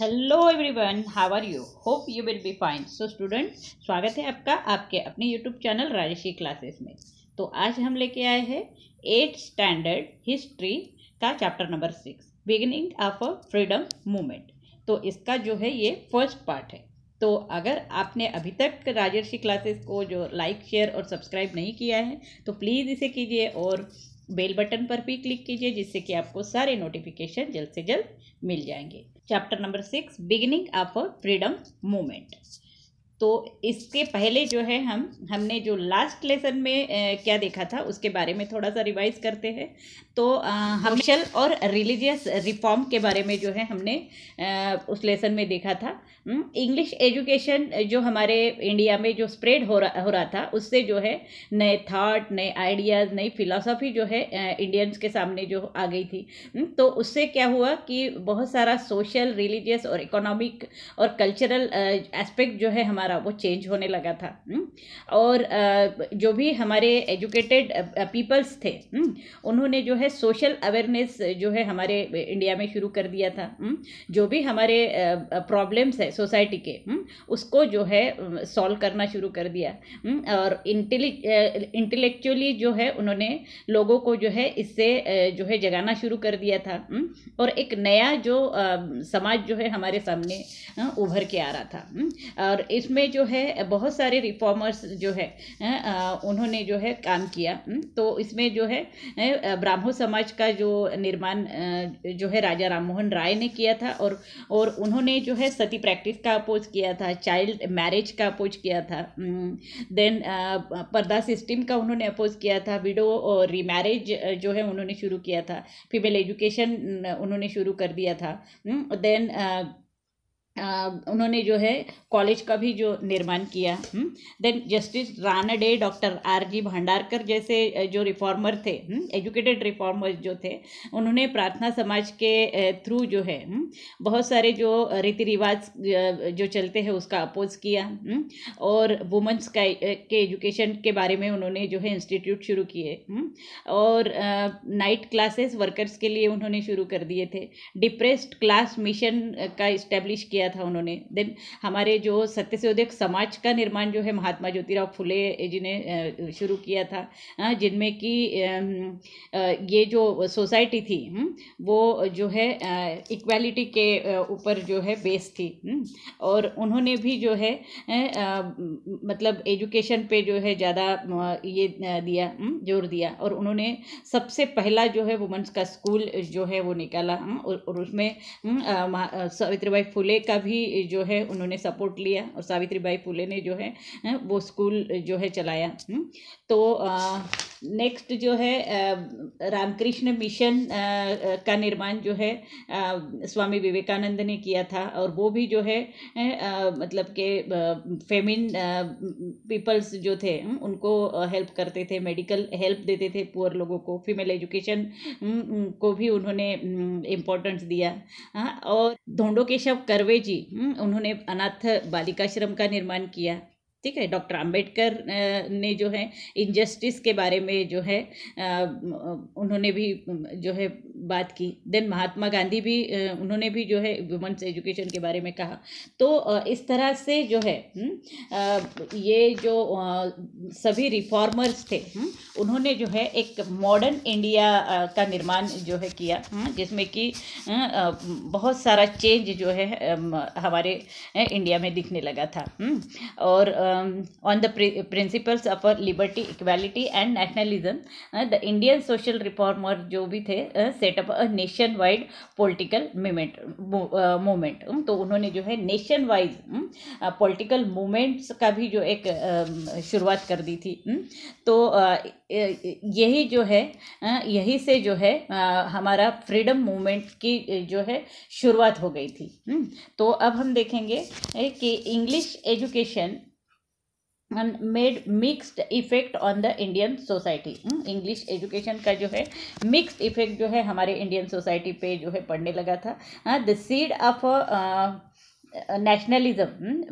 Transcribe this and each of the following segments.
Hello everyone, how are you? Hope you will be fine. So student, स्वागत है आपका आपके अपने यूट्यूब चैनल राजश्री क्लासेस में। तो आज हम लेके आए हैं 8th स्टैंडर्ड हिस्ट्री का chapter number 6, beginning of a freedom movement. तो इसका जो है ये फर्स्ट पार्ट है। तो अगर आपने अभी तक राजर्षि क्लासेस को जो लाइक शेयर और सब्सक्राइब नहीं किया है तो प्लीज़ इसे कीजिए और बेल बटन पर भी क्लिक कीजिए, जिससे कि आपको सारे नोटिफिकेशन जल्द से जल्द मिल जाएंगे। Chapter number 6, beginning of a freedom movement. तो इसके पहले जो है हमने जो लास्ट लेसन में क्या देखा था उसके बारे में थोड़ा सा रिवाइज करते हैं। तो हम सोशल और रिलीजियस रिफॉर्म के बारे में जो है हमने उस लेसन में देखा था। इंग्लिश एजुकेशन जो हमारे इंडिया में जो स्प्रेड हो रहा था, उससे जो है नए थॉट, नए आइडियाज़, नई फिलॉसफी जो है इंडियंस के सामने जो आ गई थी। तो उससे क्या हुआ कि बहुत सारा सोशल, रिलीजियस और इकोनॉमिक और कल्चरल एस्पेक्ट जो है हमारा वो चेंज होने लगा था। और जो भी हमारे एजुकेटेड पीपल्स थे, उन्होंने जो है सोशल अवेयरनेस जो है हमारे इंडिया में शुरू कर दिया था। जो भी हमारे प्रॉब्लम्स है सोसाइटी के, उसको जो है सॉल्व करना शुरू कर दिया। और इंटेलेक्चुअली जो है उन्होंने लोगों को जो है इससे जो है जगाना शुरू कर दिया था। और एक नया जो समाज जो है हमारे सामने उभर के आ रहा था। और इसमें जो है बहुत सारे रिफॉर्मर्स जो है उन्होंने जो है काम किया। तो इसमें जो है ब्राह्मो समाज का जो निर्माण जो है राजा राम मोहन राय ने किया था। और उन्होंने जो है सती प्रैक्टिस का अपोज किया था, चाइल्ड मैरिज का अपोज किया था, देन पर्दा सिस्टम का उन्होंने अपोज किया था, विडो और रीमैरिज जो है उन्होंने शुरू किया था, फीमेल एजुकेशन उन्होंने शुरू कर दिया था। देन उन्होंने जो है कॉलेज का भी जो निर्माण किया। Then justice Ranade, doctor R.G. Bhandarkar जैसे जो रिफॉर्मर थे, एजुकेटेड रिफॉर्मर्स जो थे, उन्होंने प्रार्थना समाज के थ्रू जो है बहुत सारे जो रीति रिवाज जो चलते हैं उसका अपोज किया। और वुमेंस का के एजुकेशन के बारे में उन्होंने जो है इंस्टीट्यूट शुरू किए। और नाइट क्लासेस वर्कर्स के लिए उन्होंने शुरू कर दिए थे। डिप्रेस्ड क्लास मिशन का इस्टेब्लिश किया था उन्होंने। देन हमारे जो सत्यशोधक समाज का निर्माण जो है महात्मा ज्योतिराव फुले जी ने शुरू किया था, जिनमें कि ये जो सोसाइटी थी वो जो है इक्वालिटी के ऊपर जो है बेस थी। और उन्होंने भी जो है मतलब एजुकेशन पे जो है ज़्यादा ये दिया, जोर दिया। और उन्होंने सबसे पहला जो है वुमेंस का स्कूल जो है वो निकाला। और उसमें सावित्रीबाई फुले का भी जो है उन्होंने सपोर्ट लिया और सावित्रीबाई फुले ने जो है वो स्कूल जो है चलाया। तो नेक्स्ट जो है रामकृष्ण मिशन का निर्माण जो है स्वामी विवेकानंद ने किया था। और वो भी जो है मतलब के फेमिन पीपल्स जो थे उनको हेल्प करते थे, मेडिकल हेल्प देते थे पुअर लोगों को, फीमेल एजुकेशन को भी उन्होंने इम्पोर्टेंस दिया। और धोंडो केशव कर्वे जी, उन्होंने अनाथ बालिकाश्रम का निर्माण किया। ठीक है। डॉक्टर अंबेडकर ने जो है इनजस्टिस के बारे में जो है उन्होंने भी जो है बात की। देन महात्मा गांधी भी उन्होंने भी जो है वुमेन्स एजुकेशन के बारे में कहा। तो इस तरह से जो है ये जो सभी रिफॉर्मर्स थे उन्होंने जो है एक मॉडर्न इंडिया का निर्माण जो है किया, जिसमें कि बहुत सारा चेंज जो है हमारे इंडिया में दिखने लगा था। और on the principles of liberty, equality and nationalism, the Indian social reformer जो भी थे set up a nation wide political movement। तो उन्होंने जो है नेशन वाइज पॉलिटिकल मूवमेंट्स का भी जो एक शुरुआत कर दी थी। तो यही जो है यही से जो है हमारा फ्रीडम मूवमेंट की जो है शुरुआत हो गई थी। तो अब हम देखेंगे कि English education made mixed effect on the Indian society. English education का जो है मिक्स्ड इफेक्ट जो है हमारे इंडियन सोसाइटी पे जो है पड़ने लगा था। The seed of nationalism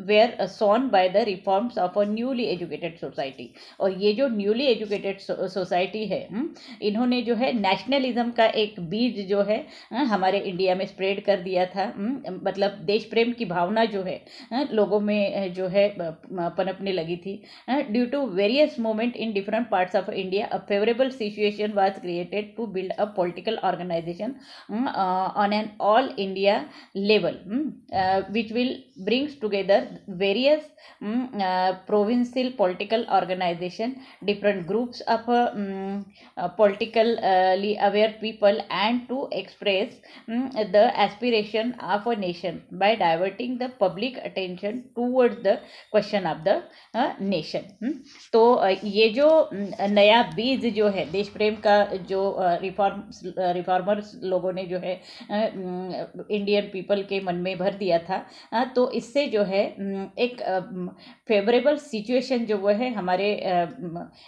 were sown by the reforms of a newly educated society. और ये जो न्यूली एजुकेटेड सोसाइटी है, इन्होंने जो है नेशनलिज्म का एक बीज जो है हमारे इंडिया में स्प्रेड कर दिया था। मतलब देश प्रेम की भावना जो है लोगों में जो है पनपने लगी थी। Due to various moment in different parts of India, a favourable situation was created to build a political organisation on an all India level, which will brings together various provincial political organization, different groups of politically aware people, and to express the aspiration of a nation by diverting the public attention towards the question of the nation. तो ये जो नया बीज जो है देश प्रेम का, जो रिफॉर्मर्स लोगों ने जो है इंडियन पीपल के मन में भर दिया था, तो इससे जो है एक फेवरेबल सिचुएशन जो वो है हमारे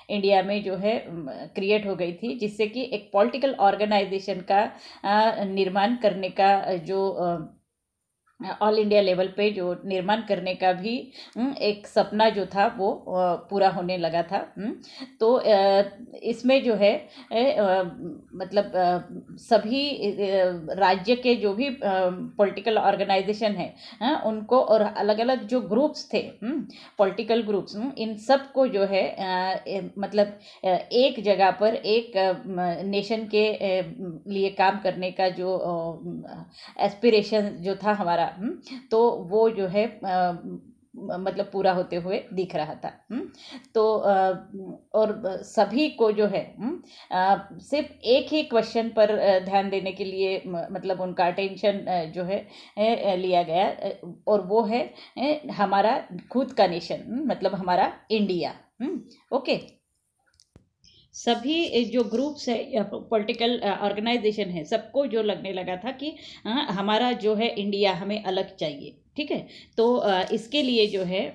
इंडिया में जो है क्रिएट हो गई थी, जिससे कि एक पॉलिटिकल ऑर्गेनाइजेशन का निर्माण करने का जो ऑल इंडिया लेवल पे जो निर्माण करने का भी एक सपना जो था वो पूरा होने लगा था। तो इसमें जो है मतलब सभी राज्य के जो भी पॉलिटिकल ऑर्गेनाइजेशन है उनको, और अलग अलग जो ग्रुप्स थे पॉलिटिकल ग्रुप्स, इन सब को जो है मतलब एक जगह पर एक नेशन के लिए काम करने का जो एस्पिरेशन जो था हमारा, तो वो जो है मतलब पूरा होते हुए दिख रहा था। तो और सभी को जो है सिर्फ एक ही क्वेश्चन पर ध्यान देने के लिए मतलब उनका अटेंशन जो है लिया गया, और वो है हमारा खुद का नेशन, मतलब हमारा इंडिया। ओके, सभी जो ग्रुप्स है या पॉलिटिकल ऑर्गेनाइजेशन है, सबको जो लगने लगा था कि हमारा जो है इंडिया हमें अलग चाहिए। ठीक है, तो इसके लिए जो है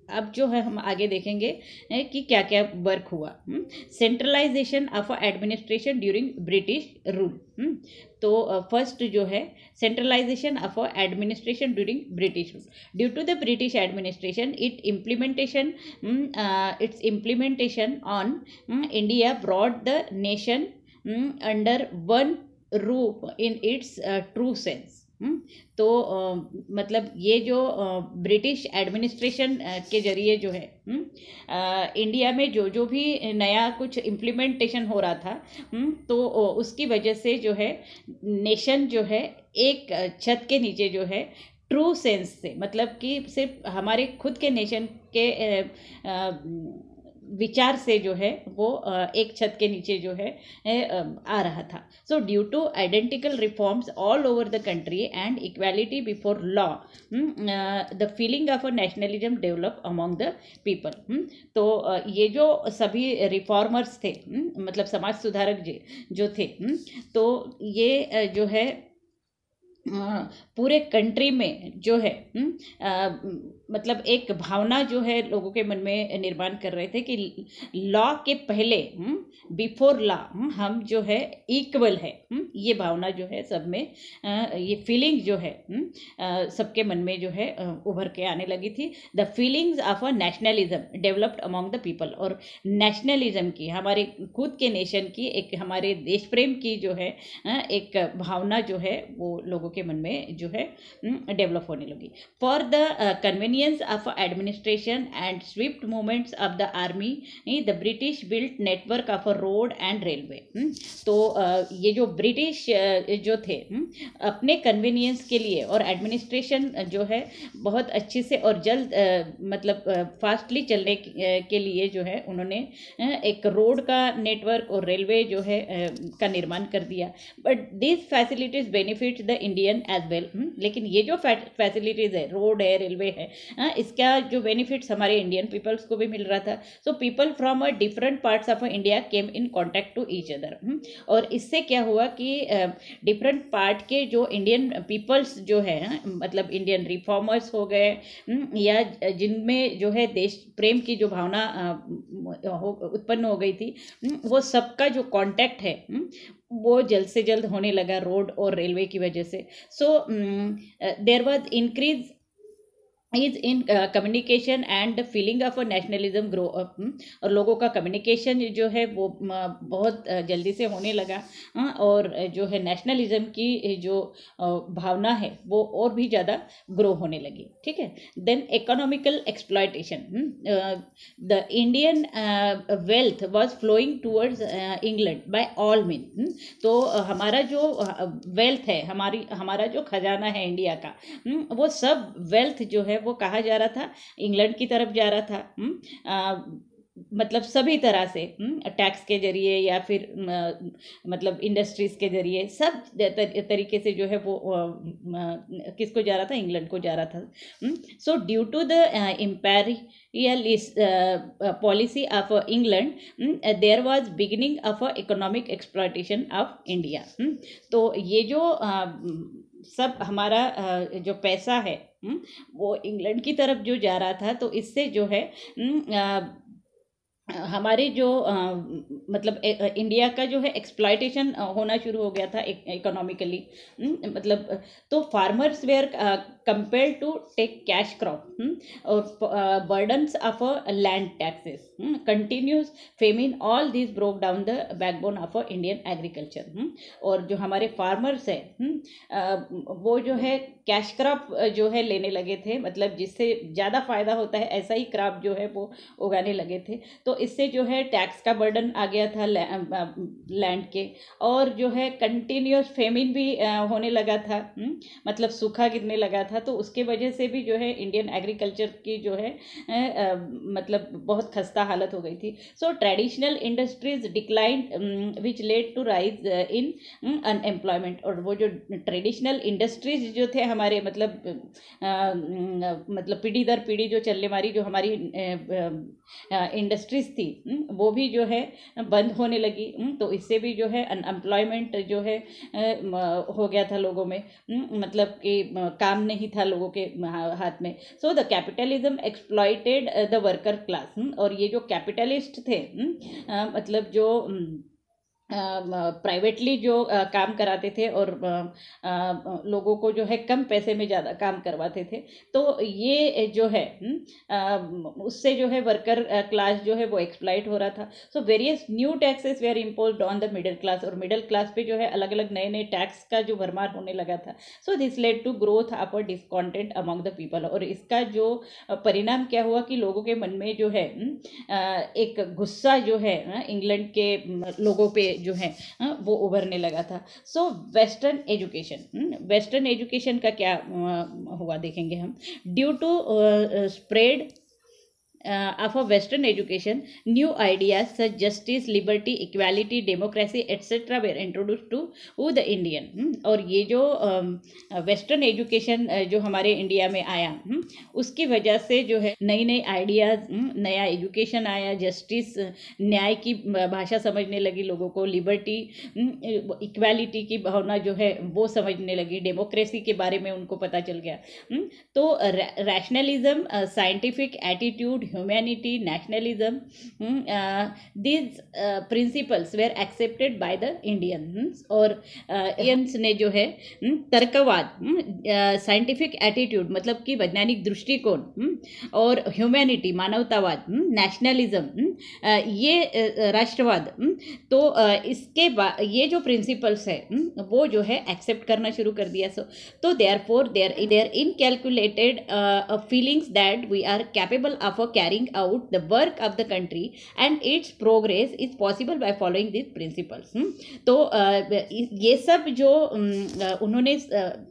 अब जो है हम आगे देखेंगे कि क्या क्या वर्क हुआ। Centralisation of administration during British rule. तो फर्स्ट जो है centralisation of administration during British rule. Due to the British administration its implementation on India brought the nation under one roof in its true sense। तो मतलब ये जो British administration के जरिए जो है इंडिया में जो भी नया कुछ इम्प्लीमेंटेशन हो रहा था, तो उसकी वजह से जो है नेशन जो है एक छत के नीचे जो है ट्रू सेंस से, मतलब कि सिर्फ हमारे खुद के नेशन के विचार से जो है वो एक छत के नीचे जो है आ रहा था। So due two identical reforms all over the country and equality before law, the feeling of a nationalism develop among the people. तो ये जो सभी रिफॉर्मर्स थे, मतलब समाज सुधारक जो थे, तो ये जो है पूरे कंट्री में जो है मतलब एक भावना जो है लोगों के मन में निर्माण कर रहे थे कि लॉ के पहले, बिफोर लॉ हम जो है इक्वल है। ये भावना जो है सब में, ये फीलिंग जो है सबके मन में जो है उभर के आने लगी थी। The feelings of a nationalism developed among the people, और नेशनलिज्म की, हमारे खुद के नेशन की, एक हमारे देश प्रेम की जो है एक भावना जो है वो लोगों के मन में जो है डेवलप होने लगी। For the convenience of administration and Swift movements of the army, the British built network of a road and railway. तो ये जो ब्रिटिश जो थे अपने कन्वीनियंस के लिए और एडमिनिस्ट्रेशन जो है बहुत अच्छे से और जल्द मतलब फास्टली चलने के लिए जो है उन्होंने एक रोड का नेटवर्क और रेलवे जो है का निर्माण कर दिया। But this facilities benefit the Indian as well. लेकिन ये जो फैसिलिटीज़ है, रोड है, रेलवे है, इसका जो बेनिफिट्स हमारे इंडियन पीपल्स को भी मिल रहा था। So people from a different parts of India came in contact to each other. और इससे क्या हुआ कि डिफरेंट पार्ट के जो इंडियन पीपल्स जो है, मतलब इंडियन रिफॉर्मर्स हो गए या जिनमें जो है देश प्रेम की जो भावना उत्पन्न हो गई थी, वो सबका जो कांटेक्ट है वो जल्द से जल्द होने लगा रोड और रेलवे की वजह से। So there was increase is in communication and feeling of nationalism grow up. और लोगों का कम्युनिकेशन जो है वो बहुत जल्दी से होने लगा। और जो है नेशनलिज्म की जो भावना है वो और भी ज़्यादा ग्रो होने लगी। ठीक है। Then economical exploitation, the Indian wealth was flowing towards England by all mean. तो हमारा जो वेल्थ है, हमारा जो खजाना है इंडिया का, वो सब वेल्थ जो है वो कहा जा रहा था, इंग्लैंड की तरफ जा रहा था। मतलब सभी तरह से टैक्स के जरिए या फिर मतलब इंडस्ट्रीज के जरिए सब तरीके से जो है वो किसको जा रहा था, इंग्लैंड को जा रहा था। So due to the imperialist policy of England, there was beginning of economic exploitation of India। तो ये जो सब हमारा जो पैसा है वो इंग्लैंड की तरफ जो जा रहा था, तो इससे जो है हमारे जो मतलब इंडिया का जो है एक्सप्लॉयटेशन होना शुरू हो गया था इकोनॉमिकली। मतलब तो farmers were compare to take cash crop और burdens of land taxes, continuous famine, all this broke down the backbone of Indian agriculture. और जो हमारे फार्मर्स है वो जो है कैश क्रॉप जो है लेने लगे थे, मतलब जिससे ज़्यादा फायदा होता है ऐसा ही क्रॉप जो है वो उगाने लगे थे। तो इससे जो है टैक्स का बर्डन आ गया था लैंड के, और जो है कंटिन्यूस फेमिन भी होने लगा था, मतलब सूखा गिरने लगा था। तो उसके वजह से भी जो है इंडियन एग्रीकल्चर की जो है मतलब बहुत खस्ता हालत हो गई थी। So traditional industries declined which led to rise in unemployment. और वो जो ट्रेडिशनल इंडस्ट्रीज जो थे हमारे, मतलब पीढ़ी दर पीढ़ी जो चलने वाली जो हमारी इंडस्ट्रीज थी, वो भी जो है बंद होने लगी। तो इससे भी जो है अनएम्प्लॉयमेंट जो है हो गया था लोगों में, मतलब कि काम नहीं था लोगों के हाथ में। So the capitalism exploited the worker class. और ये जो कैपिटलिस्ट थे, मतलब जो प्राइवेटली जो काम कराते थे और लोगों को जो है कम पैसे में ज़्यादा काम करवाते थे, तो ये जो है उससे जो है वर्कर क्लास जो है वो एक्सप्लॉइट हो रहा था। So various new taxes were imposed on the middle class. और मिडिल क्लास पे जो है अलग अलग नए नए टैक्स का जो भरमार होने लगा था। So this led to growth of discontent among the people. और इसका जो परिणाम क्या हुआ कि लोगों के मन में जो है एक गुस्सा जो है इंग्लैंड के लोगों पे जो है वो उभरने लगा था। सो वेस्टर्न एजुकेशन का क्या हुआ देखेंगे हम। Due to spread of a Western education, new ideas such justice, liberty, equality, democracy, etc. were introduced to the Indian। और ये जो वेस्टर्न एजुकेशन जो हमारे इंडिया में आया, उसकी वजह से जो है नई नई आइडियाज़, नया एजुकेशन आया, जस्टिस, न्याय की भाषा समझने लगी लोगों को, लिबर्टी, इक्वालिटी की भावना जो है वो समझने लगी, डेमोक्रेसी के बारे में उनको पता चल गया। तो rationalism, scientific attitude, humanity, nationalism, these principles were accepted by the Indians। और Indians ने जो है तर्कवाद, साइंटिफिक एटीट्यूड मतलब कि वैज्ञानिक दृष्टिकोण, और ह्यूमैनिटी मानवतावाद, नेशनलिज्म ये राष्ट्रवाद, तो इसके ये जो प्रिंसिपल्स है वो जो है एक्सेप्ट करना शुरू कर दिया। तो therefore there inculcated feelings that we are capable of carrying out the work of the country and its progress is possible by following these principles। तो ये सब जो उन्होंने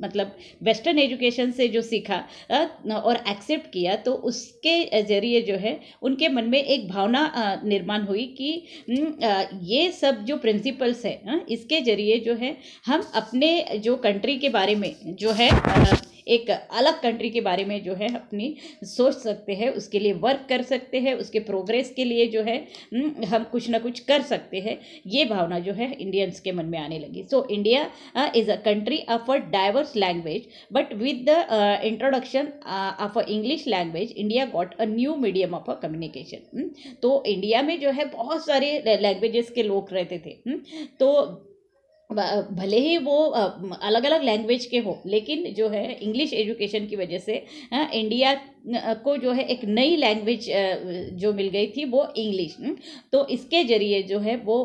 मतलब वेस्टर्न एजुकेशन से जो सीखा और एक्सेप्ट किया, तो उसके जरिए जो है उनके मन में एक भावना निर्माण हुई कि ये सब जो प्रिंसिपल्स है इसके जरिए जो है हम अपने जो कंट्री के बारे में जो है एक अलग कंट्री के बारे में जो है अपनी सोच सकते हैं, उसके लिए वर्क कर सकते हैं, उसके प्रोग्रेस के लिए जो है हम कुछ ना कुछ कर सकते हैं। ये भावना जो है इंडियंस के मन में आने लगी। So India is a country of a diverse language, but with the introduction of a English language India got a new medium of a communication. तो इंडिया में जो है बहुत सारे लैंग्वेजेस के लोग रहते थे। तो भले ही वो अलग अलग लैंग्वेज के हो, लेकिन जो है इंग्लिश एजुकेशन की वजह से इंडिया को जो है एक नई लैंग्वेज जो मिल गई थी वो इंग्लिश। तो इसके जरिए जो है वो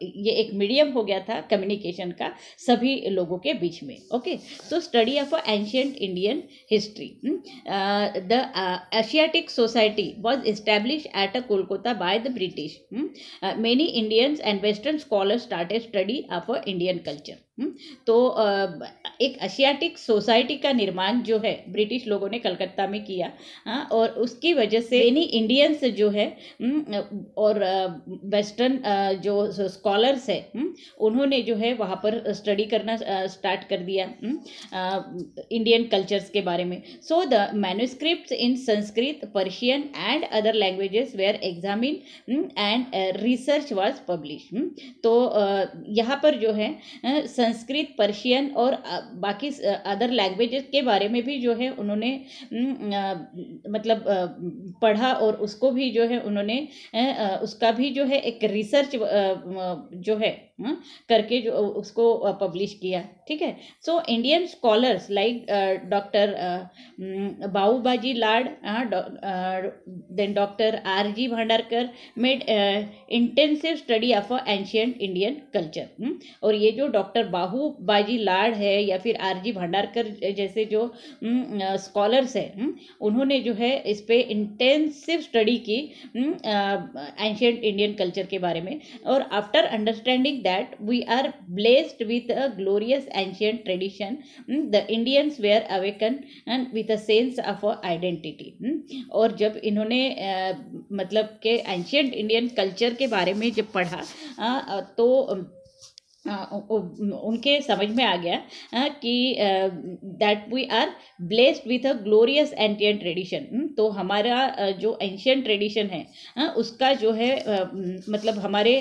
ये एक मीडियम हो गया था कम्युनिकेशन का सभी लोगों के बीच में। Okay, so study of ancient Indian history, the Asiatic society was establish at Kolkata by the British. Many Indians and western scholars started study of Indian culture. तो एक एशियाटिक सोसाइटी का निर्माण जो है ब्रिटिश लोगों ने कलकत्ता में किया। और उसकी वजह से मेनी इंडियंस जो है और वेस्टर्न जो स्कॉलर्स है उन्होंने जो है वहाँ पर स्टडी करना स्टार्ट कर दिया इंडियन कल्चर्स के बारे में। So the manuscripts in Sanskrit, Persian and other languages were examine and research was publish. तो यहाँ पर जो है संस्कृत, पर्शियन और बाकी अदर लैंग्वेजेस के बारे में भी जो है उन्होंने मतलब पढ़ा और उसको भी जो है उन्होंने उसका भी जो है एक रिसर्च जो है करके जो उसको पब्लिश किया। ठीक है, so Indian scholars like doctor बाबूबाजी Lad, then doctor RG. Bhandarkar made intensive study of ancient Indian culture. और ये जो डॉक्टर बाबूबाजी लाड है या फिर आर.जी. भांडारकर जैसे जो स्कॉलर्स हैं उन्होंने जो है इस पे इंटेंसिव स्टडी की एंशियंट इंडियन कल्चर के बारे में। और after understanding that we are blessed with a glorious ancient tradition, the Indians were awaken and with a sense of identity. और जब इन्होंने मतलब के एंशियंट इंडियन कल्चर के बारे में जब पढ़ा तो उनके समझ में आ गया कि that we are blessed with a glorious ancient tradition. तो हमारा जो एंशियंट ट्रेडिशन है उसका जो है मतलब हमारे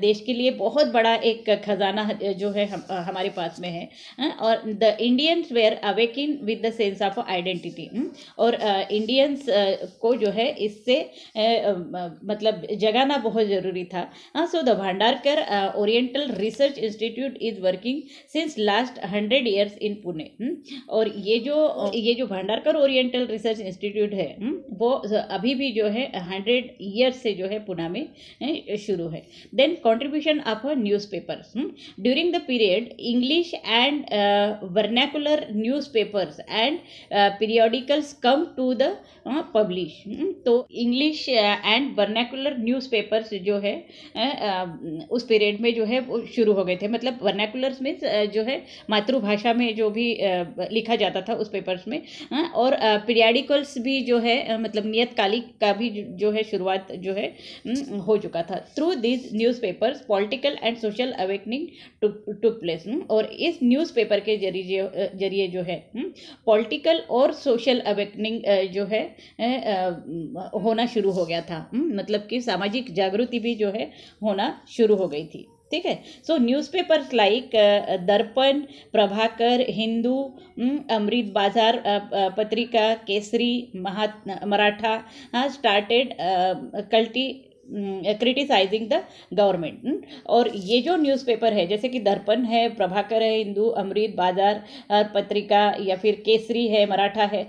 देश के लिए बहुत बड़ा एक खजाना जो है हमारे पास में है। और the Indians were awaken with the sense of identity. और इंडियंस को जो है इससे मतलब जगाना बहुत ज़रूरी था। So the Bhandarkar Oriental Research Institute is working since last 100 years in Pune. और ये जो भांडारकर ओरिएंटल रिसर्च इंस्टीट्यूट है वो अभी भी जो है 100 ईयर्स से जो है पुणे में शुरू है। Then contribution of newspapers during the period, English and vernacular newspapers and periodicals come to the publish. तो इंग्लिश एंड वर्नाकुलर न्यूज़पेपर्स जो है उस पीरियड में जो है वो शुरू हो गए थे। मतलब वर्नाकुलर्स मीन्स जो है मातृभाषा में जो भी लिखा जाता था उस पेपर्स में। और पीरियडिकल्स भी जो है मतलब नियतकालिक का भी जो है शुरुआत जो है हो चुका था। Through this newspapers political and social awakening took place. और इस न्यूज़पेपर के जरिए जो है पॉलिटिकल और सोशल अवेकनिंग जो है होना शुरू हो गया था। मतलब कि सामाजिक जागृति भी जो है होना शुरू हो गई थी। ठीक है, सो न्यूज़पेपर्स लाइक दर्पण, Prabhakar, Hindu, Amrit Bazar Patrika, Kesari, Maratha started criticising the government. और ये जो न्यूज़पेपर है जैसे कि दर्पण है, प्रभाकर है, हिंदू, अमृत बाजार पत्रिका या फिर केसरी है, मराठा है,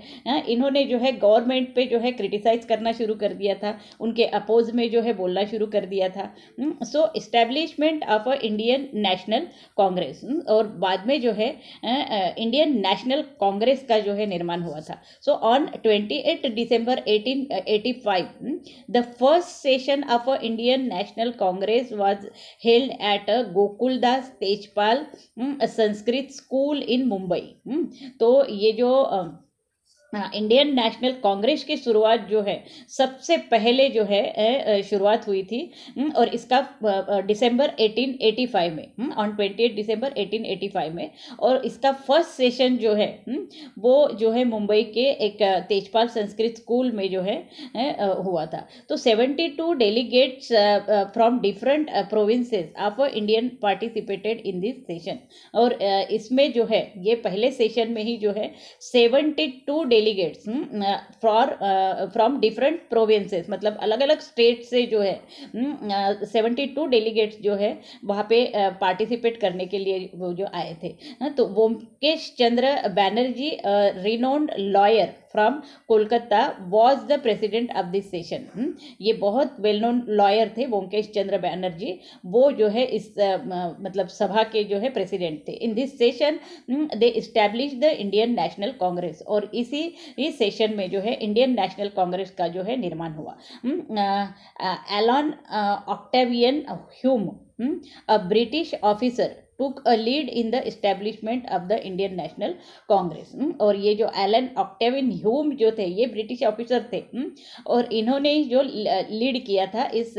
इन्होंने जो है गवर्नमेंट पे जो है क्रिटिसाइज करना शुरू कर दिया था, उनके अपोज में जो है बोलना शुरू कर दिया था। So establishment of a Indian National Congress. और बाद में जो है इंडियन नेशनल कांग्रेस का जो है निर्माण हुआ था। So on 28 December 1885 the first session of a Indian National Congress was held at a Gokuldas Tejpal Sanskrit School in Mumbai। तो ये जो इंडियन नेशनल कांग्रेस की शुरुआत जो है सबसे पहले जो है शुरुआत हुई थी। और इसका दिसंबर 1885 में ऑन 28 December 1885 में। और इसका फर्स्ट सेशन जो है वो जो है मुंबई के एक तेजपाल संस्कृत स्कूल में जो है हुआ था। तो 72 delegates from different provinces of Indian participated in this session. और इसमें जो है ये पहले सेशन में ही जो है 72 डेलीगेट्स फ्रॉम डिफरेंट प्रोविंसेस, मतलब अलग अलग स्टेट से जो है 72 डेलीगेट्स जो है वहाँ पे पार्टिसिपेट करने के लिए वो जो आए थे। तो Womesh Chandra Banerjee, renowned lawyer from Kolkata, was the president of this session. ये बहुत वेल नोन लॉयर थे वोमकेश चंद्र बैनर्जी, वो जो है इस मतलब सभा के जो है प्रेसिडेंट थे। In this session they establish the Indian National Congress, और इस सेशन में जो है इंडियन नेशनल कांग्रेस का जो है निर्माण हुआ। Allan Octavian Hume, a British officer, took a lead in the establishment of the Indian National Congress। और ये जो एलन ऑक्टेवियन ह्यूम जो थे ये ब्रिटिश ऑफिसर थे, और इन्होंने ही जो लीड किया था इस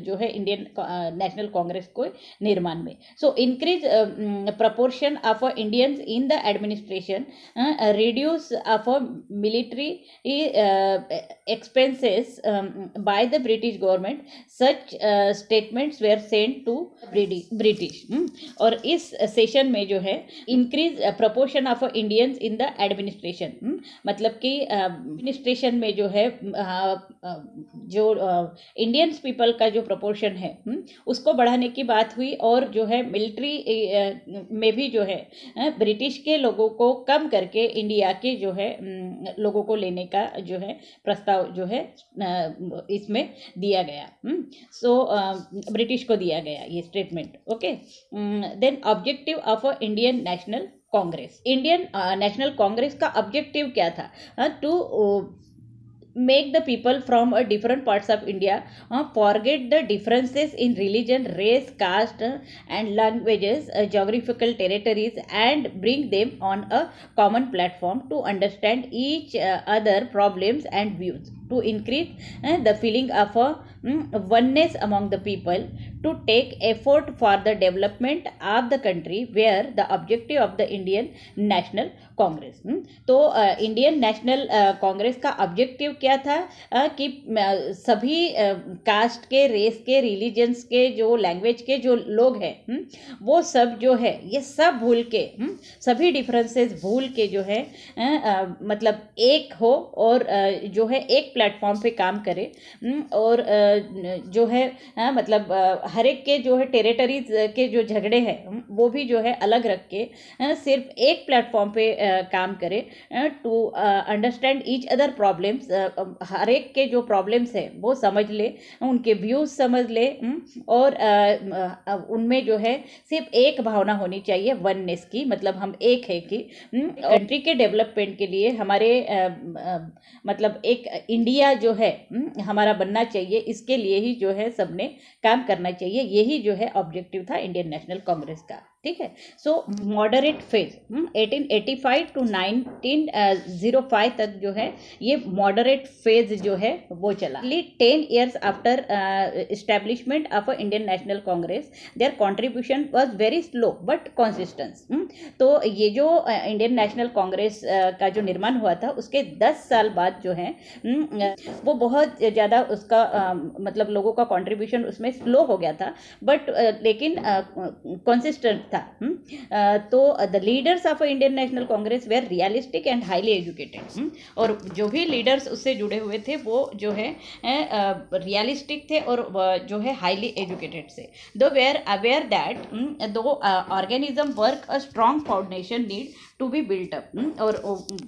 जो है इंडियन नेशनल कांग्रेस को निर्माण में। So increase proportion of Indians in the administration, reduce of military expenses by the British government, such statements were sent to British। और इस सेशन में जो है increase proportion of Indians in the administration, मतलब कि एडमिनिस्ट्रेशन में जो है जो इंडियंस पीपल का जो प्रपोर्शन है उसको बढ़ाने की बात हुई, और जो है मिलिट्री में भी जो है ब्रिटिश के लोगों को कम करके इंडिया के जो है लोगों को लेने का जो है प्रस्ताव जो है इसमें दिया गया। सो ब्रिटिश को दिया गया ये statement. Okay, then objective of Indian National Congress. Indian National Congress का ऑब्जेक्टिव क्या था? To make the people from different parts of India forget the differences in religion, race, caste and languages, geographical territories, and bring them on a common platform to understand each other problems and views, to increase the feeling of oneness among the people, to take effort for the development of the country, where the objective of the Indian National Congress। तो Indian National Congress का objective क्या था? कि सभी cast के, race के, religions के, जो लैंग्वेज के जो लोग हैं वो सब जो है ये सब भूल के, सभी डिफरेंसेस भूल के जो है मतलब एक हो, और जो है एक प्लेटफॉर्म पे काम करे, और जो है मतलब हर एक के जो है टेरिटरीज के जो झगड़े हैं वो भी जो है अलग रख के सिर्फ एक प्लेटफॉर्म पे काम करे, to understand each other problems, हर एक के जो प्रॉब्लम्स है वो समझ ले, उनके व्यूज समझ ले, और उनमें जो है सिर्फ एक भावना होनी चाहिए वननेस की, मतलब हम एक है कि कंट्री के डेवलपमेंट के लिए हमारे मतलब एक इंडिया जो है हमारा बनना चाहिए, इसके लिए ही जो है सबने काम करना चाहिए। यही जो है ऑब्जेक्टिव था इंडियन नेशनल कांग्रेस का। ठीक है। सो मॉडरेट फेज 1885 टू 1905 तक जो है ये मॉडरेट फेज जो है वो चला। 10 years after establishment of Indian National Congress their contribution was very slow but consistence. तो ये जो इंडियन नेशनल कांग्रेस का जो निर्माण हुआ था उसके 10 साल बाद जो है वो बहुत ज़्यादा उसका मतलब लोगों का कॉन्ट्रीब्यूशन उसमें स्लो हो गया था, बट लेकिन कॉन्सिस्टेंट था। तो the leaders of Indian National Congress were realistic and highly educated, और जो भी लीडर्स उससे जुड़े हुए थे वो जो है रियलिस्टिक थे और जो है हाईली एजुकेटेड थे। Though were aware that though organism work a strong foundation need to be built up, और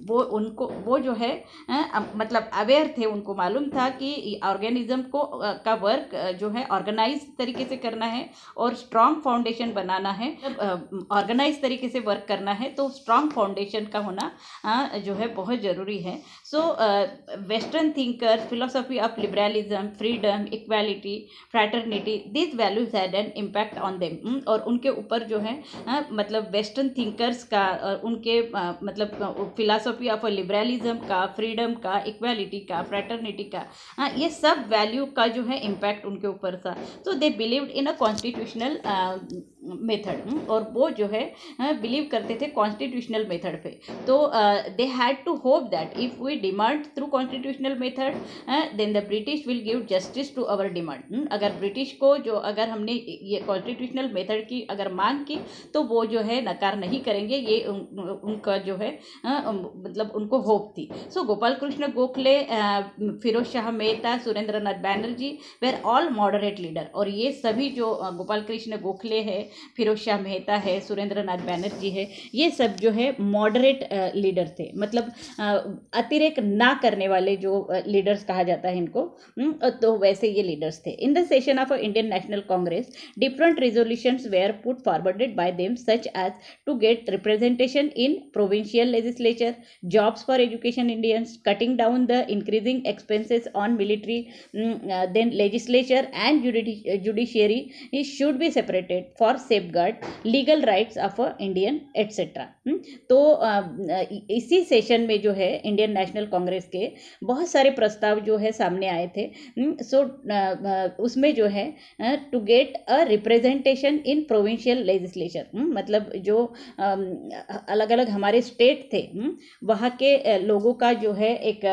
वो उनको वो जो है मतलब अवेयर थे, उनको मालूम था कि ऑर्गेनिज्म को का वर्क जो है ऑर्गेनाइज तरीके से करना है और स्ट्रॉन्ग फाउंडेशन बनाना है। ऑर्गेनाइज तरीके से वर्क करना है तो स्ट्रॉन्ग फाउंडेशन का होना जो है बहुत ज़रूरी है। सो western thinkers, philosophy of liberalism, freedom, equality, fraternity, this values had an impact on them, और उनके ऊपर जो है मतलब वेस्टर्न थिंकर्स का उनके मतलब फिलोसफी ऑफ लिबरलिज्म का, फ्रीडम का, इक्वालिटी का, फ्रैटर्निटी का, ये सब वैल्यू का जो है इम्पैक्ट उनके ऊपर था। तो they believed in a constitutional method, और वो जो है बिलीव करते थे कॉन्स्टिट्यूशनल मेथड पे। तो they had to hope that if we demand through constitutional method then the British will give justice to our demand. अगर ब्रिटिश को जो अगर हमने ये कॉन्स्टिट्यूशनल मेथड की अगर मांग की तो वो जो है नकार नहीं करेंगे, ये उनका जो है मतलब उनको होप थी। So Gopal Krishna Gokhale, Firoz Shah Mehta, Surendra Nath Banerjee were all moderate leader. और ये सभी जो गोपाल कृष्ण गोखले है, फिरोज शाह मेहता है, सुरेंद्र नाथ बैनर्जी है, ये सब जो है मॉडरेट लीडर थे, मतलब अतिरेक ना करने वाले जो लीडर्स कहा जाता है इनको, तो वैसे ये लीडर्स थे। In the session of Indian National Congress different resolutions were put forwarded by them such as to get representation in provincial legislature, jobs for education Indians, cutting down the increasing expenses on military, then legislature and judiciary should be separated for safeguard legal rights of Indian etc. तो इसी session में जो है Indian National Congress के बहुत सारे प्रस्ताव जो है सामने आए थे। सो उसमें जो है to get a representation in provincial legislature, मतलब जो अलग अलग हमारे स्टेट थे वहाँ के लोगों का जो है एक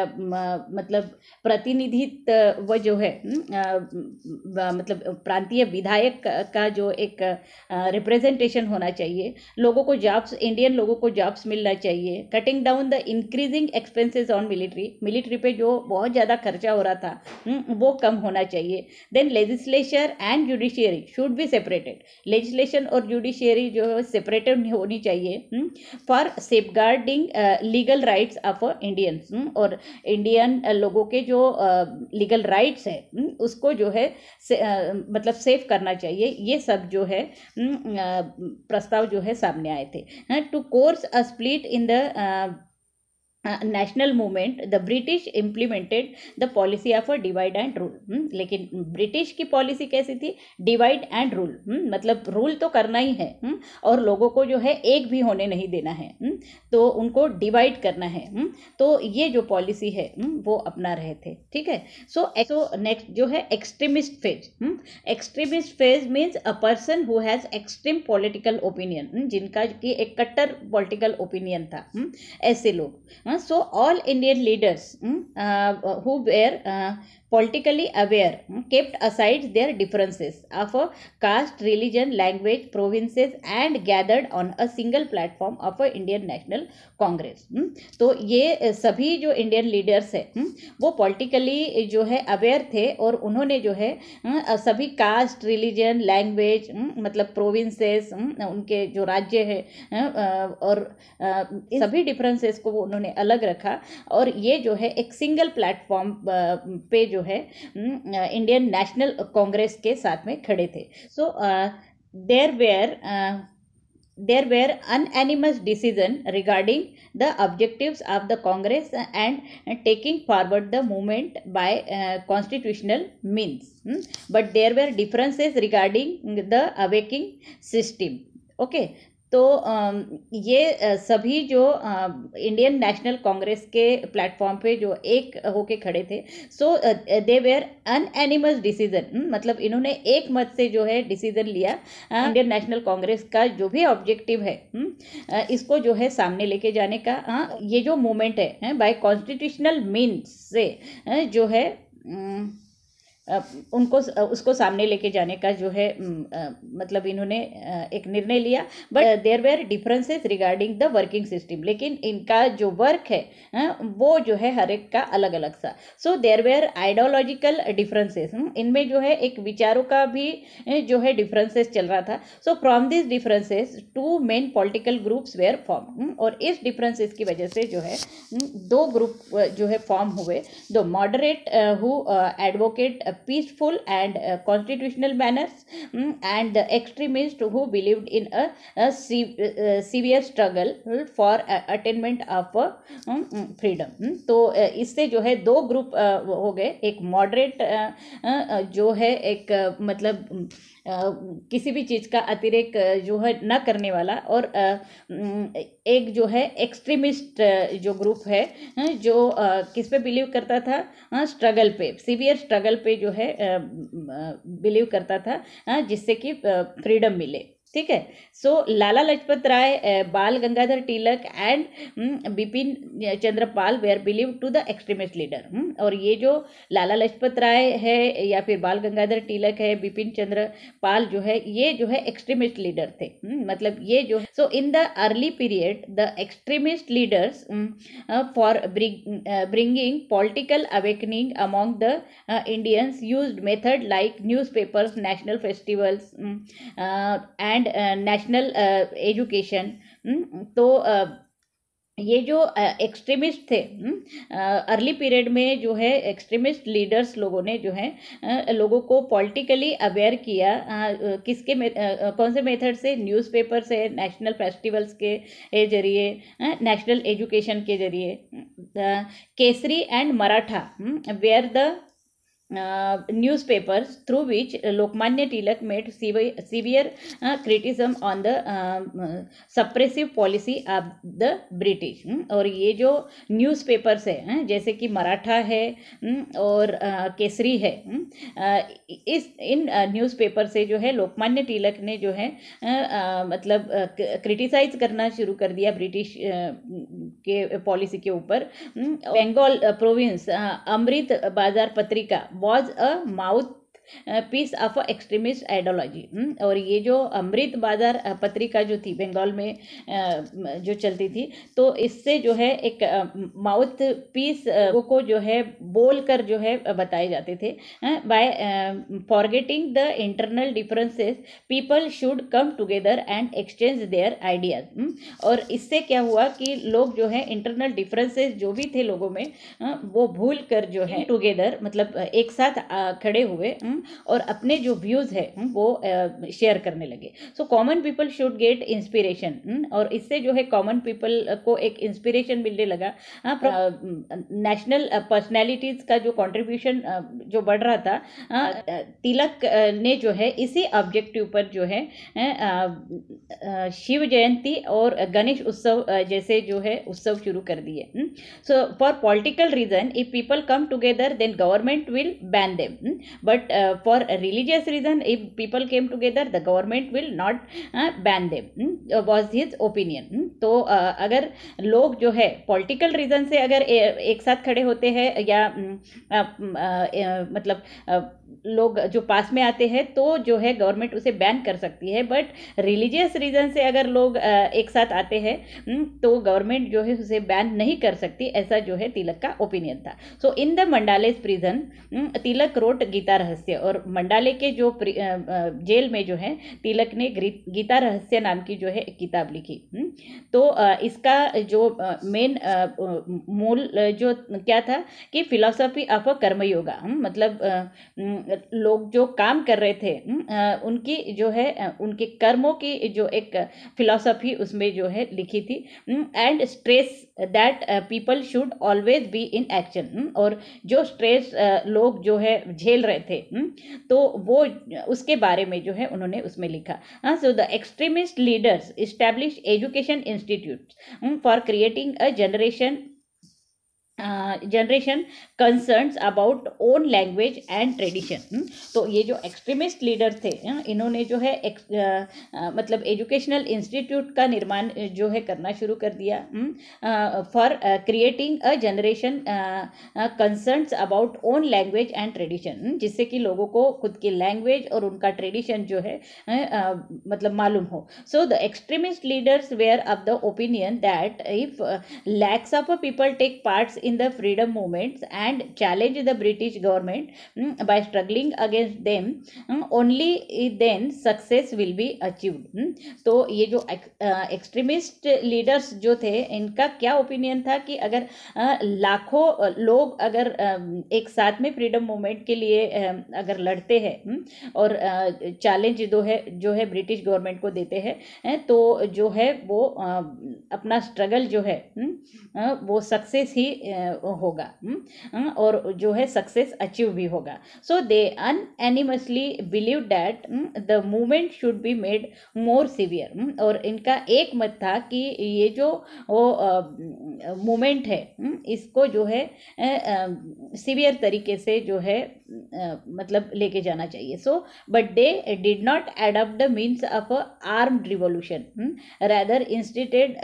मतलब प्रतिनिधित्व जो है मतलब प्रांतीय विधायक का जो एक रिप्रेजेंटेशन होना चाहिए, लोगों को जॉब्स, इंडियन लोगों को जॉब्स मिलना चाहिए, cutting down the increasing expenses on military पे जो बहुत ज़्यादा खर्चा हो रहा था वो कम होना चाहिए। Then legislature and judiciary should be separated, legislation और जुडिशियरी जो है सेपरेटेड होनी चाहिए for safeguarding legal rights of Indians, और इंडियन लोगों के जो लीगल राइट्स है उसको जो है मतलब सेफ करना चाहिए। ये सब जो है प्रस्ताव जो है सामने आए थे। To cause a split in the national movement the British implemented the policy of a divide and rule. लेकिन ब्रिटिश की पॉलिसी कैसी थी? डिवाइड एंड रूल, मतलब रूल तो करना ही है और लोगों को जो है एक भी होने नहीं देना है, तो उनको डिवाइड करना है। तो ये जो पॉलिसी है वो अपना रहे थे, ठीक है। सो नेक्स्ट जो है extremist phase. Extremist phase means a person who has extreme political opinion, जिनका की एक कट्टर पॉलिटिकल ओपिनियन था, ऐसे लोग। So all Indian leaders who were politically aware kept aside their differences of caste, religion, language, provinces and gathered on a single platform of Indian National Congress। तो ये सभी जो इंडियन लीडर्स है वो politically जो है अवेयर थे और उन्होंने जो है सभी कास्ट, रिलीजन, लैंग्वेज, मतलब प्रोविंसेस, उनके जो राज्य है और सभी डिफरेंसेस को उन्होंने अलग रखा और ये जो है एक सिंगल प्लेटफॉर्म पे जो है इंडियन नेशनल कांग्रेस के साथ में खड़े थे। सो there were unanimous decision regarding the objectives of the Congress and taking forward the movement by constitutional means, but there were differences regarding the awakening system। okay, तो ये सभी जो इंडियन नेशनल कांग्रेस के प्लेटफॉर्म पे जो एक होके खड़े थे, सो दे वेयर अनएनिमस डिसीजन, मतलब इन्होंने एक मत से जो है डिसीजन लिया इंडियन नेशनल कांग्रेस का जो भी ऑब्जेक्टिव है इसको जो है सामने लेके जाने का। ये जो मूवमेंट है बाय कॉन्स्टिट्यूशनल मीन्स से जो है उनको उसको सामने लेके जाने का जो है मतलब इन्होंने एक निर्णय लिया। But there were differences regarding the working system, लेकिन इनका जो वर्क है वो जो है हर एक का अलग अलग सा। So there were ideological differences, इनमें जो है एक विचारों का भी जो है डिफरेंसेस चल रहा था। So from this differences two main political groups were form, और इस डिफरेंसेस की वजह से जो है दो ग्रुप जो है फॉर्म हुए। The moderate who advocate peaceful and constitutional manners, and the extremists who believed in a severe struggle for attainment of freedom। तो इससे जो है दो ग्रुप हो गए, एक मॉडरेट जो है एक मतलब किसी भी चीज़ का अतिरेक जो है न करने वाला, और एक जो है एक्सट्रीमिस्ट जो ग्रुप है जो किस पे बिलीव करता था? स्ट्रगल पे, सीवियर स्ट्रगल पे जो है बिलीव करता था जिससे कि फ्रीडम मिले। ठीक है। सो लाला Lajpat Rai, Bal Gangadhar Tilak and Bipin Chandra Pal were believe to the extremist leader. और ये जो लाला लजपत राय है या फिर बाल गंगाधर तिलक है, बिपिन चंद्र पाल जो है, ये जो है एक्सट्रीमिस्ट लीडर थे। मतलब ये जो so in the early period the extremist leaders for bringing political awakening among the Indians used method like newspapers, national festivals and national education। तो ये जो एक्सट्रीमिस्ट थे अर्ली पीरियड में जो है एक्सट्रीमिस्ट लीडर्स लोगों ने जो है लोगों को पॉलिटिकली अवेयर किया। किसके कौन से मेथड से? न्यूज़पेपर से, नेशनल फेस्टिवल्स के जरिए, नेशनल एजुकेशन के जरिए। Kesari and Maratha were the newspapers through which Lokmanya Tilak made severe criticism on the suppressive policy of the British। और ये जो न्यूज़पेपर्स है जैसे कि मराठा है और केसरी है, इन न्यूज़पेपर से जो है लोकमान्य तिलक ने जो है मतलब क्रिटिसाइज करना शुरू कर दिया ब्रिटिश के पॉलिसी के ऊपर। बंगाल प्रोविंस अमृत बाजार पत्रिका was a mouthpiece of extremist ideology। और ये जो अमृत बाजार पत्रिका जो थी बंगाल में जो चलती थी, तो इससे जो है एक माउथ पीस को जो है बोल कर जो है बताए जाते थे। By forgetting the internal differences people should come together and exchange their ideas. और इससे क्या हुआ कि लोग जो है इंटरनल डिफरेंसेस जो भी थे लोगों में वो भूल कर जो है टुगेदर मतलब एक साथ खड़े हुए और अपने जो व्यूज़ है वो शेयर करने लगे। So common people should get inspiration. और इससे जो है कॉमन पीपल को एक इंस्पिरेशन मिलने लगा। नेशनल पर्सनैलिटीज़ का जो कंट्रीब्यूशन जो बढ़ रहा था, तिलक ने जो है इसी ऑब्जेक्टिव पर जो है शिव जयंती और गणेश उत्सव जैसे जो है उत्सव शुरू कर दिए। So for political reason if people come together then government will ban them, but for religious reason if people came together the government will not ban them, was his opinion। तो अगर लोग जो है पॉलिटिकल रीजन से अगर एक साथ खड़े होते हैं या मतलब लोग जो पास में आते हैं तो जो है गवर्नमेंट उसे बैन कर सकती है, बट रिलीजियस रीजन से अगर लोग एक साथ आते हैं तो गवर्नमेंट जो है उसे बैन नहीं कर सकती। ऐसा जो है तिलक का ओपिनियन था। So in the Mandalay's prison Tilak wrote Gita Rahasya. और मंडाले के जो जेल में जो है तिलक ने गीता रहस्य नाम की जो है एक किताब लिखी। तो इसका जो मेन मूल जो क्या था कि फिलॉसफी ऑफ कर्मयोगा, मतलब लोग जो काम कर रहे थे उनकी जो है उनके कर्मों की जो एक फिलॉसफी उसमें जो है लिखी थी। And stress that people should always be in action. और जो स्ट्रेस लोग जो है झेल रहे थे तो वो उसके बारे में जो है उन्होंने उसमें लिखा। सो the extremist leaders establish education institute for creating a generation concerns about own language and tradition. तो ये जो एक्सट्रीमिस्ट लीडर थे इन्होंने जो है मतलब एजुकेशनल इंस्टीट्यूट का निर्माण जो है करना शुरू कर दिया for creating a generation concerns about own language and tradition, जिससे कि लोगों को खुद की लैंग्वेज और उनका ट्रेडिशन जो है मतलब मालूम हो। So the extremist leaders were of the opinion that if lakhs of people take parts in the freedom movements and challenge the British government by struggling against them, only then success will be achieved। तो ये जो extremist leaders जो थे इनका क्या opinion था कि अगर लाखों लोग अगर एक साथ में फ्रीडम मूवमेंट के लिए अगर लड़ते हैं और चैलेंज जो है ब्रिटिश गवर्नमेंट को देते हैं तो जो है वो अपना स्ट्रगल जो है वो सक्सेस ही होगा और जो है सक्सेस अचीव भी होगा। So they unanimously believe that the movement should be made more severe. और इनका एक मत था कि ये जो मूवमेंट है इसको जो है सीवियर तरीके से जो है मतलब लेके जाना चाहिए. So but they did not adopt the means of a armed revolution, rather insisted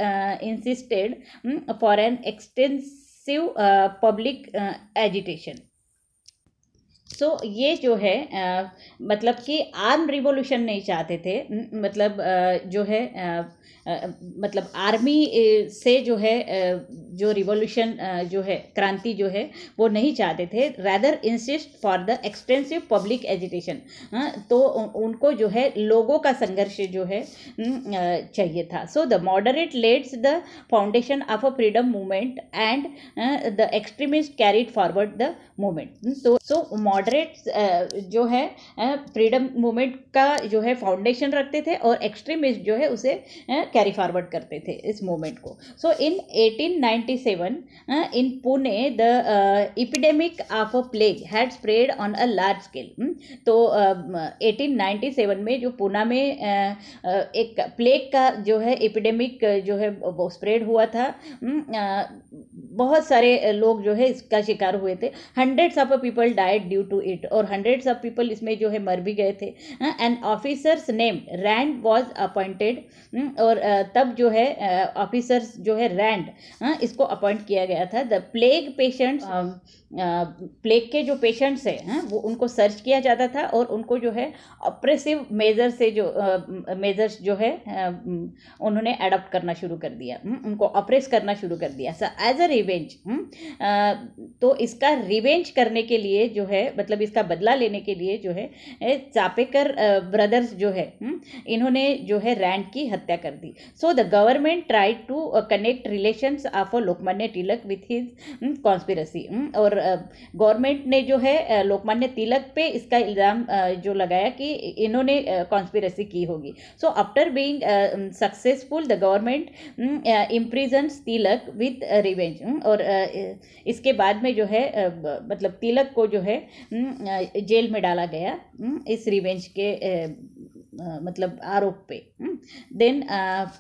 for an extensive public agitation. सो ये जो है मतलब कि आर्म रिवॉल्यूशन नहीं चाहते थे, मतलब जो है मतलब आर्मी से जो है जो रिवॉल्यूशन जो है क्रांति जो है वो नहीं चाहते थे. Rather insist for the extensive public agitation, तो उनको जो है लोगों का संघर्ष जो है चाहिए था. So the moderate leads the foundation of a freedom movement and the extremist carried forward the movement. So moderate जो है फ्रीडम मूवमेंट का जो है फाउंडेशन रखते थे और एक्सट्रीमिस्ट जो है उसे कैरी फॉरवर्ड करते थे इस मूवमेंट को. So in 1897 in Pune the epidemic of a plague had spread on a large scale. तो 1897 में जो पुणे में एक प्लेग का जो है एपिडेमिक जो है वो स्प्रेड हुआ था. बहुत सारे लोग जो है इसका शिकार हुए थे. Hundreds of people died due to it, और हंड्रेड्स ऑफ पीपल इसमें जो है मर भी गए थे. And officers name Rand was appointed, और तब जो है ऑफिसर्स जो है रैंड इसको अपॉइंट किया गया था. द प्लेग पेशेंट्स, प्लेग के जो पेशेंट्स हैं वो उनको सर्च किया जाता था और उनको जो है ऑपरेसिव मेजर से जो मेजर्स जो है उन्होंने अडॉप्ट करना शुरू कर दिया, उनको ऑपरेस करना शुरू कर दिया. सो एज अ रिवेंज, तो इसका रिवेंज करने के लिए जो है मतलब इसका बदला लेने के लिए जो है चापेकर ब्रदर्स जो है इन्होंने जो है रैंड की हत्या कर दी. So the government tried to connect relations of Lokmanya Tilak with his conspiracy. और गवर्नमेंट ने जो है लोकमान्य तिलक पे इसका इल्ज़ाम जो लगाया कि इन्होंने कॉन्स्पिरेसी की होगी. So after being successful the government imprisons Tilak with revenge. और इसके बाद में जो है मतलब तिलक को जो है जेल में डाला गया इस रिवेंज के मतलब आरोप पे. देन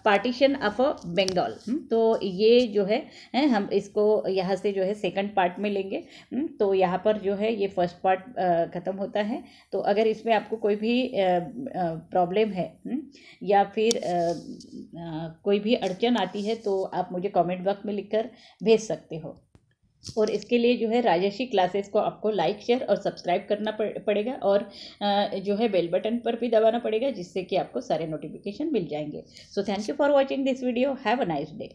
पार्टीशन ऑफ बंगाल, तो ये जो है हम इसको यहाँ से जो है सेकंड पार्ट में लेंगे. तो यहाँ पर जो है ये फर्स्ट पार्ट ख़त्म होता है. तो अगर इसमें आपको कोई भी प्रॉब्लम है या फिर कोई भी अड़चन आती है तो आप मुझे कमेंट बॉक्स में लिखकर भेज सकते हो. और इसके लिए जो है राजर्षि क्लासेस को आपको लाइक शेयर और सब्सक्राइब करना पड़ेगा, और जो है बेल बटन पर भी दबाना पड़ेगा जिससे कि आपको सारे नोटिफिकेशन मिल जाएंगे. So thank you for watching this video. Have a nice day.